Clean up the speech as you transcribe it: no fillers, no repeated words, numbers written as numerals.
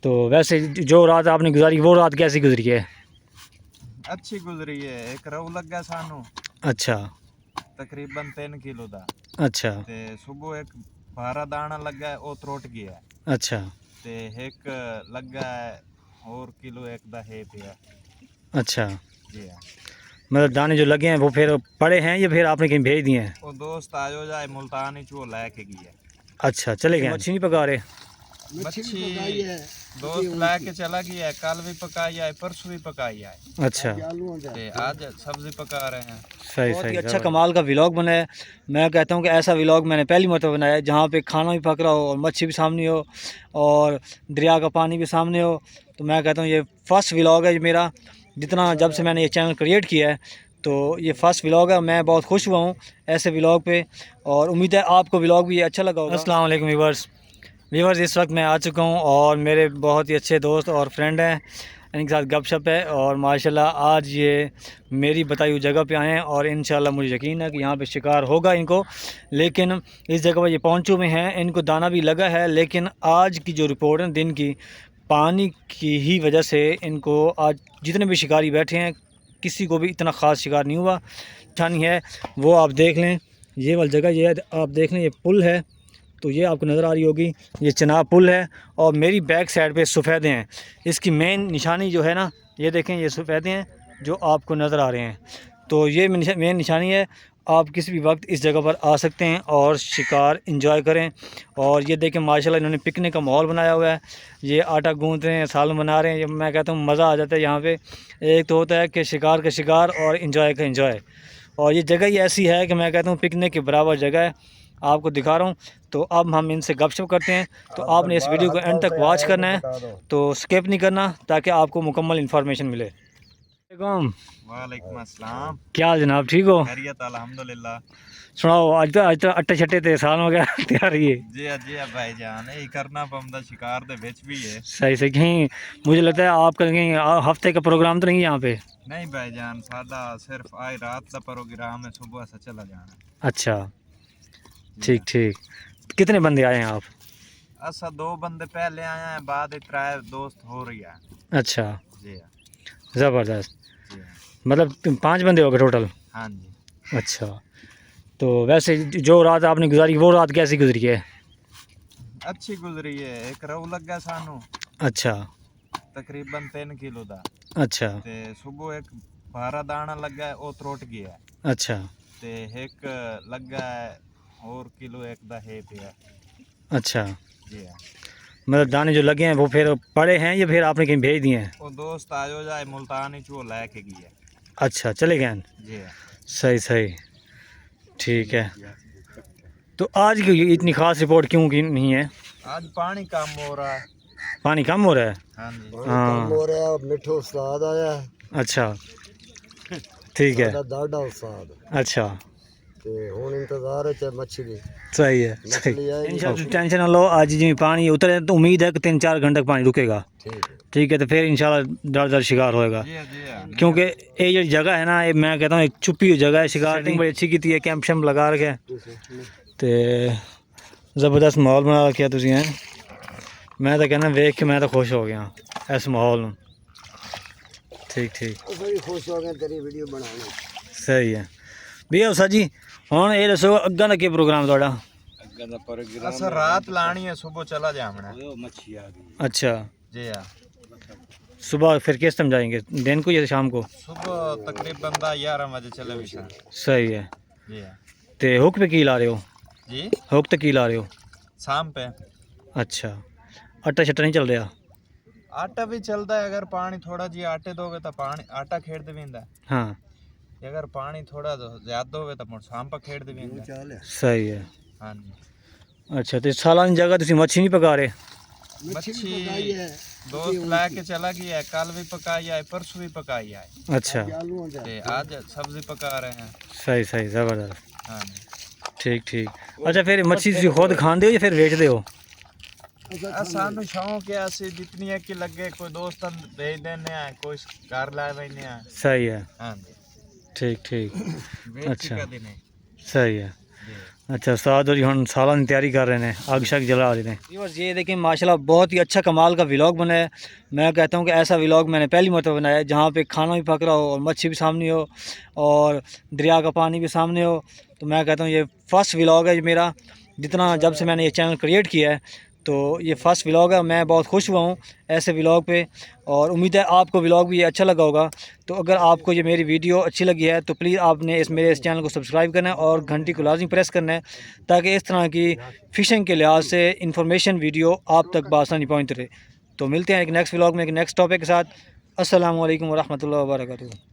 तो वैसे जो रात आपने गुजारी वो रात कैसी गुजरी है? अच्छी गुजरी है। एक रऊ लग गया सानू अच्छा तकरीबन 3 किलो दा। अच्छा ते सुबह एक भारा दाना लग गया वो त्रोट गया। अच्छा ते एक लग गया और किलो एक दा है पिया। अच्छा। जी हाँ। मतलब दाने जो लगे हैं वो फिर पड़े हैं या फिर आपने कहीं भेज दिए हैं? वो दोस्त आयो जाए मुल्तानी चो लेके गया। अच्छा चले गए। मच्छी नहीं पका रहे? मच्छी दोस्त लेके चला गया है। कल भी पकाई है, परसों भी पकाई है। अच्छा ते आज सब्जी पका रहे हैं। सही सही। अच्छा कमाल का व्लॉग बना है। मैं कहता हूँ कि ऐसा व्लॉग मैंने पहली मरतबा बनाया है जहाँ पे खाना भी पक रहा हो और मच्छी भी सामने हो और दरिया का पानी भी सामने हो। तो मैं कहता हूँ ये फर्स्ट व्लॉग है मेरा, जितना जब से मैंने ये चैनल क्रिएट किया है तो ये फर्स्ट व्लॉग है। मैं बहुत खुश हुआ हूँ ऐसे व्लॉग पे और उम्मीद है आपको व्लॉग भी ये अच्छा लगा होगा। अस्सलाम वालेकुम व्यूवर्स, इस वक्त मैं आ चुका हूँ और मेरे बहुत ही अच्छे दोस्त और फ्रेंड हैं, इनके साथ गपशप है और माशाल्लाह आज ये मेरी बताई हुई जगह पे आए हैं और इंशाल्लाह मुझे यकीन है कि यहाँ पे शिकार होगा इनको। लेकिन इस जगह पर ये पहुँचे हुए हैं, इनको दाना भी लगा है, लेकिन आज की जो रिपोर्ट है दिन की, पानी की ही वजह से इनको आज जितने भी शिकारी बैठे हैं किसी को भी इतना ख़ास शिकार नहीं हुआ। छानी है वो आप देख लें, ये वाली जगह ये आप देख लें, ये पुल है तो ये आपको नज़र आ रही होगी, ये चनाब पुल है और मेरी बैक साइड पे सफ़ेदे हैं। इसकी मेन निशानी जो है ना, ये देखें ये सफ़ेदे हैं जो आपको नज़र आ रहे हैं। तो ये मेन निशानी है। आप किसी भी वक्त इस जगह पर आ सकते हैं और शिकार एंजॉय करें। और ये देखें माशाल्लाह इन्होंने पिकनिक का माहौल बनाया हुआ है। ये आटा गूंद रहे हैं, सालन बना रहे हैं। ये मैं कहता हूँ मज़ा आ जाता है यहाँ पे। एक तो होता है कि शिकार का शिकार और एंजॉय का एंजॉय। और ये जगह ही ऐसी है कि मैं कहता हूँ पिकनिक के बराबर जगह है। आपको दिखा रहा हूँ। तो अब हम इनसे गपशप करते हैं। तो आपने इस वीडियो को एंड तक वॉच करना है, तो स्किप नहीं करना ताकि आपको मुकम्मल इन्फॉर्मेशन मिले। वालेकुम अस्सलाम। क्या हाल जनाब, ठीक हो? खैरियत अल्हम्दुलिल्लाह। सुनाओ, आज तो अट्टे छट्टे ते साल हो गया तैयारी है। जी भाईजान यही करना पमदा शिकार दे विच भी है। सही सही। कहीं मुझे लगता है आप कहीं हफ्ते का प्रोग्राम तो नहीं यहाँ पे? नहीं भाईजान, सादा सिर्फ आज रात का प्रोग्राम है, सुबह से चला जाना। अच्छा ठीक ठीक। कितने बंदे आए हैं आप? असा 2 बंदे पहले आए हैं, बाद त्रै दोस्त हो रही है। अच्छा जी ज़बरदस्त। जी मतलब तुम 5 बंदे हो गए टोटल? हाँ जी। अच्छा। तो वैसे जो रात आपने गुजारी वो रात कैसी गुजरी है? अच्छी गुजरी है। एक रऊ लग गया सानू अच्छा तकरीबन 3 किलो दा। अच्छा ते सुबह एक भारा दाना लग गया वो त्रोट गया। अच्छा ते एक लग गया और किलो एक दा है पिया। अच्छा। जी हाँ। मतलब दाने जो लगे हैं वो फिर पड़े हैं या फिर आपने कहीं भेज दिए हैं? वो दोस्त आयो जाए मुल्तानी चो लेके गया। अच्छा चले गए हैं। जी हाँ। सही सही ठीक है। तो आज की इतनी ख़ास रिपोर्ट क्यों की नहीं है? आज पानी कम हो रहा है। पानी कम हो रहा है? हाँ जी। हाँ हो रहा मिठो उस्ताद आया अच्छा ठीक है। दादा उस्ताद अच्छा ते हुन इंतजार है चाहे मच्छी दी सही है सही। इंशाल्लाह टेंशन ना लो, आज जी पानी उतरे तो उम्मीद है कि 3-4 घंटे तक पानी रुकेगा। ठीक है तो फिर इंशाल्लाह डर डर शिकार होएगा। जी हाँ। क्योंकि ये जो जगह है ना, ये मैं कहता हूँ एक छुपी हुई जगह है। शिकार बड़ी अच्छी की थी, कैंप शैम्प लगा रखे तो ज़बरदस्त माहौल बना रखे तुसी हैं। मैं तो कहना वेख के मैं तो खुश हो गया इस माहौल में। ठीक ठीक खुश हो गए तेरी वीडियो बनाने। सही है भैया। उसा जी हुण ये दसो अग्गा दा केह् प्रोग्राम तुहाडा? असा रात लानी है, सुबह चला जामना। अच्छा जी हाँ। सुबह फिर किस टाइम जाएंगे, दिन को या शाम को? सुबह तकरीबन 11 बजे चले भी। सही है। जी हाँ। ते हुक पे की ला रहे हो? जी हुक ते की ला रहे हो? शाम पे। अच्छा आटा शट्टा नहीं चल रहा? आटा भी चलता है, अगर पानी थोड़ा जी आटे दोगे तो पानी आटा खेड़ देविंदा। हाँ अगर पानी थोड़ा ज्यादा होवे तो मुड़ शाम पर खेड़ देविंदा। सही है। हाँ जी। अच्छा तो सालानी जगह तुसी मच्छी नहीं पका रहे? मच्छी दोस्त लेके चला गया है। कल भी पकाई है, परसों भी पकाई है। अच्छा ते आज सब्जी पका रहे हैं। सही सही ज़बरदस्त। हाँ जी। ठीक ठीक। अच्छा फिर मच्छी तुसी खुद खांदे हो या फिर बेचते हो? सानू शौक है, असि जितनी है कि लगे कोई दोस्त भेज देने हैं, कोई घर ला लेने हैं। सही है। हाँ जी। ठीक ठीक। बेच अच्छा का दिन है। सही है। जी। अच्छा उस्ताद और हम सालन की तैयारी कर रहे हैं, आग शक जला रहे हैं। व्यूअर्स ये देखें माशाल्लाह बहुत ही अच्छा कमाल का व्लॉग बना है। मैं कहता हूँ कि ऐसा व्लॉग मैंने पहली मरतबा बनाया है जहाँ पे खाना भी पक रहा हो और मच्छी भी सामने हो और दरिया का पानी भी सामने हो। तो मैं कहता हूँ ये फ़र्स्ट व्लॉग है मेरा, जितना जब से मैंने ये चैनल क्रिएट किया है तो ये फ़र्स्ट व्लॉग है। मैं बहुत खुश हुआ हूँ ऐसे व्लॉग पे और उम्मीद है आपको व्लॉग भी ये अच्छा लगा होगा। तो अगर आपको ये मेरी वीडियो अच्छी लगी है तो प्लीज़ आपने मेरे इस चैनल को सब्सक्राइब करना है और घंटी को लाजमी प्रेस करना है ताकि इस तरह की फ़िशिंग के लिहाज से इंफॉर्मेशन वीडियो आप तक बआसानी पहुँचती रहे। तो मिलते हैं एक नेक्स्ट व्लॉग में एक नेक्स्ट टॉपिक के साथ। अस्सलामु अलैकुम वरहमतुल्लाहि वबरकातुहू।